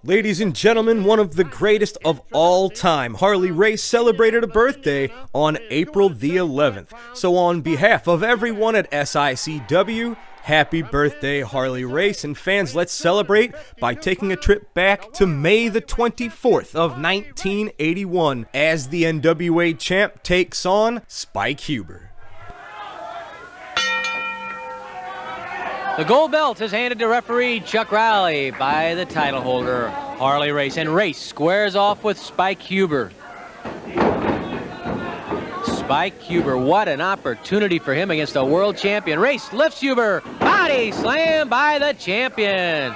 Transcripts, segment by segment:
Ladies and gentlemen, one of the greatest of all time, Harley Race celebrated a birthday on April the 11th. So on behalf of everyone at SICW, happy birthday Harley Race, and fans, let's celebrate by taking a trip back to May the 24th of 1981 as the NWA champ takes on Spike Huber. The gold belt is handed to referee Chuck Riley by the title holder, Harley Race. And Race squares off with Spike Huber. Spike Huber, what an opportunity for him against the world champion. Race lifts Huber, body slam by the champion.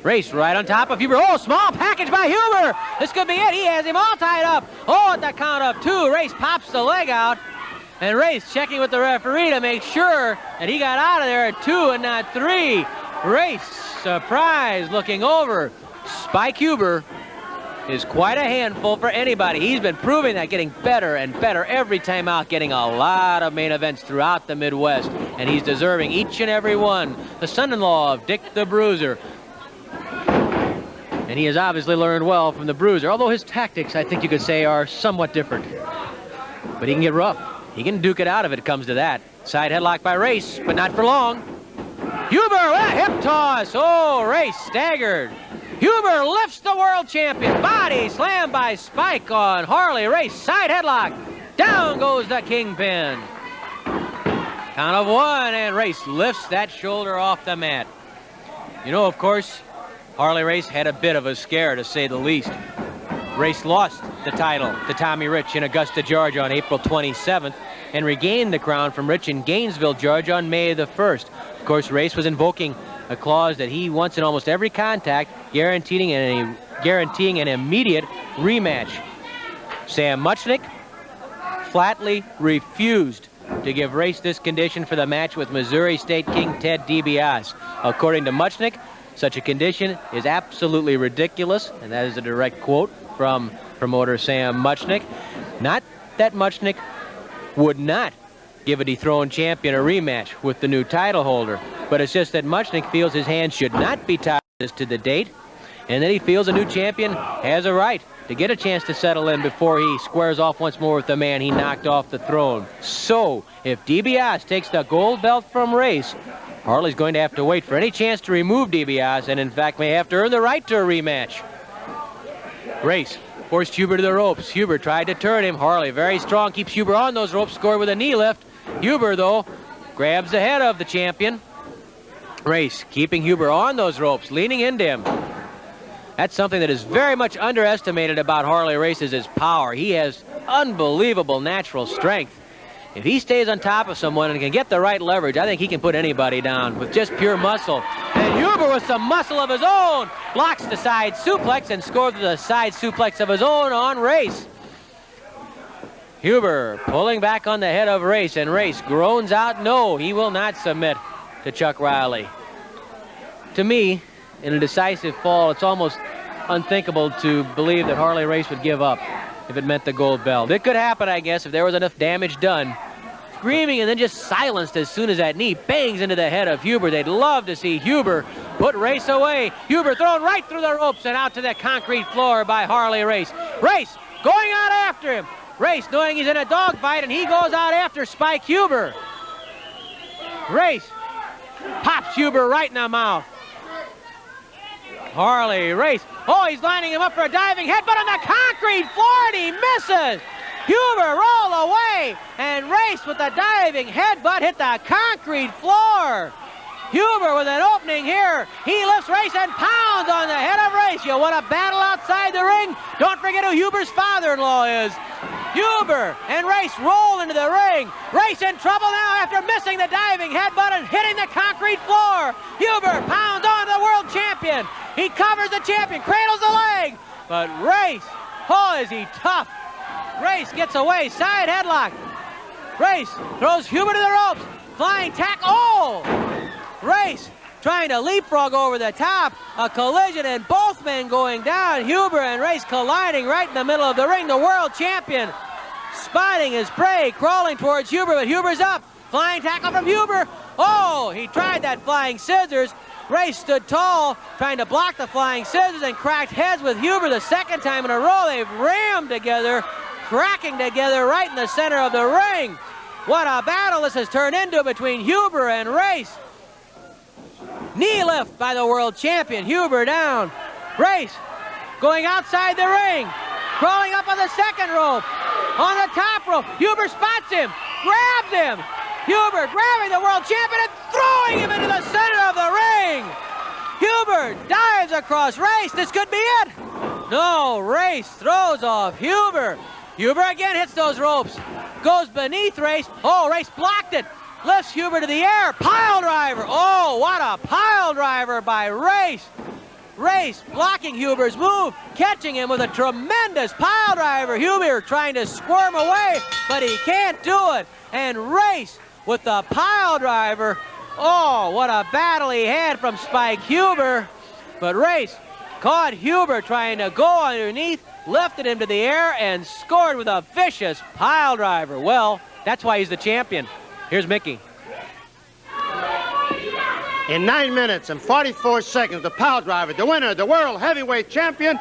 Race right on top of Huber. Oh, small package by Huber. This could be it. He has him all tied up. Oh, at the count of two, Race pops the leg out. And Race checking with the referee to make sure that he got out of there at 2 and not 3. Race, surprise, looking over. Spike Huber is quite a handful for anybody. He's been proving that, getting better and better every time out, getting a lot of main events throughout the Midwest. And he's deserving each and every one. The son-in-law of Dick the Bruiser. And he has obviously learned well from the Bruiser, although his tactics, I think you could say, are somewhat different. But he can get rough. He can duke it out if it comes to that. Side headlock by Race, but not for long. Huber with a hip toss. Oh, Race staggered. Huber lifts the world champion. Body slam by Spike on Harley Race. Side headlock. Down goes the kingpin. Count of 1, and Race lifts that shoulder off the mat. You know, of course, Harley Race had a bit of a scare, to say the least. Race lost the title to Tommy Rich in Augusta, Georgia on April 27th and regained the crown from Rich in Gainesville, Georgia on May the 1st. Of course, Race was invoking a clause that he wants in almost every contact, guaranteeing an immediate rematch. Sam Muchnick flatly refused to give Race this condition for the match with Missouri State King Ted DiBiase. According to Muchnick, such a condition is absolutely ridiculous, and that is a direct quote from promoter Sam Muchnick. Not that Muchnick would not give a dethroned champion a rematch with the new title holder, but it's just that Muchnick feels his hands should not be tied to the date, and that he feels a new champion has a right to get a chance to settle in before he squares off once more with the man he knocked off the throne. So, if DiBiase takes the gold belt from Race, Harley's going to have to wait for any chance to remove DiBiase, and in fact may have to earn the right to a rematch. Race forced Huber to the ropes. Huber tried to turn him. Harley very strong, keeps Huber on those ropes, scored with a knee lift. Huber, though, grabs the head of the champion. Race keeping Huber on those ropes, leaning into him. That's something that is very much underestimated about Harley Race, is his power. He has unbelievable natural strength. If he stays on top of someone and can get the right leverage, I think he can put anybody down with just pure muscle. And Huber, with some muscle of his own, blocks the side suplex and scores the side suplex of his own on Race. Huber pulling back on the head of Race, and Race groans out, no, he will not submit to Chuck Riley. To me, in a decisive fall, it's almost unthinkable to believe that Harley Race would give up if it meant the gold belt. It could happen, I guess, if there was enough damage done. Screaming and then just silenced as soon as that knee bangs into the head of Huber. They'd love to see Huber put Race away. Huber thrown right through the ropes and out to the concrete floor by Harley Race. Race going out after him. Race knowing he's in a dogfight, and he goes out after Spike Huber. Race pops Huber right in the mouth. Harley Race. Oh, he's lining him up for a diving headbutt on the concrete floor, and he misses. Huber rolled away, and Race with the diving headbutt hit the concrete floor. Huber with an opening here. He lifts Race and pounds on the head of Race. You want a battle outside the ring? Don't forget who Huber's father-in-law is. Huber and Race roll into the ring. Race in trouble now after missing the diving headbutt and hitting the concrete floor. Huber pounds on the world champion. He covers the champion, cradles the leg. But Race, oh, is he tough. Race gets away, side headlock. Race throws Huber to the ropes. Flying tackle, oh! Race trying to leapfrog over the top. A collision and both men going down. Huber and Race colliding right in the middle of the ring. The world champion spotting his prey, crawling towards Huber, but Huber's up. Flying tackle from Huber. Oh, he tried that flying scissors. Race stood tall, trying to block the flying scissors and cracked heads with Huber the second time in a row. They've rammed together, cracking together right in the center of the ring. What a battle this has turned into between Huber and Race. Knee lift by the world champion. Huber down. Race going outside the ring, crawling up on the second rope. On the top rope, Huber spots him, grabs him. Huber grabbing the world champion and throwing him into the center of the ring. Huber dives across Race. This could be it. No, Race throws off Huber. Huber again hits those ropes. Goes beneath Race. Oh, Race blocked it. Lifts Huber to the air. Pile driver. Oh, what a pile driver by Race. Race blocking Huber's move, catching him with a tremendous pile driver. Huber trying to squirm away, but he can't do it. And Race with the pile driver. Oh, what a battle he had from Spike Huber. But Race caught Huber trying to go underneath, lifted him to the air, and scored with a vicious pile driver. Well, that's why he's the champion. Here's Mickey. In 9 minutes and 44 seconds, the pile driver, the winner, the world heavyweight champion,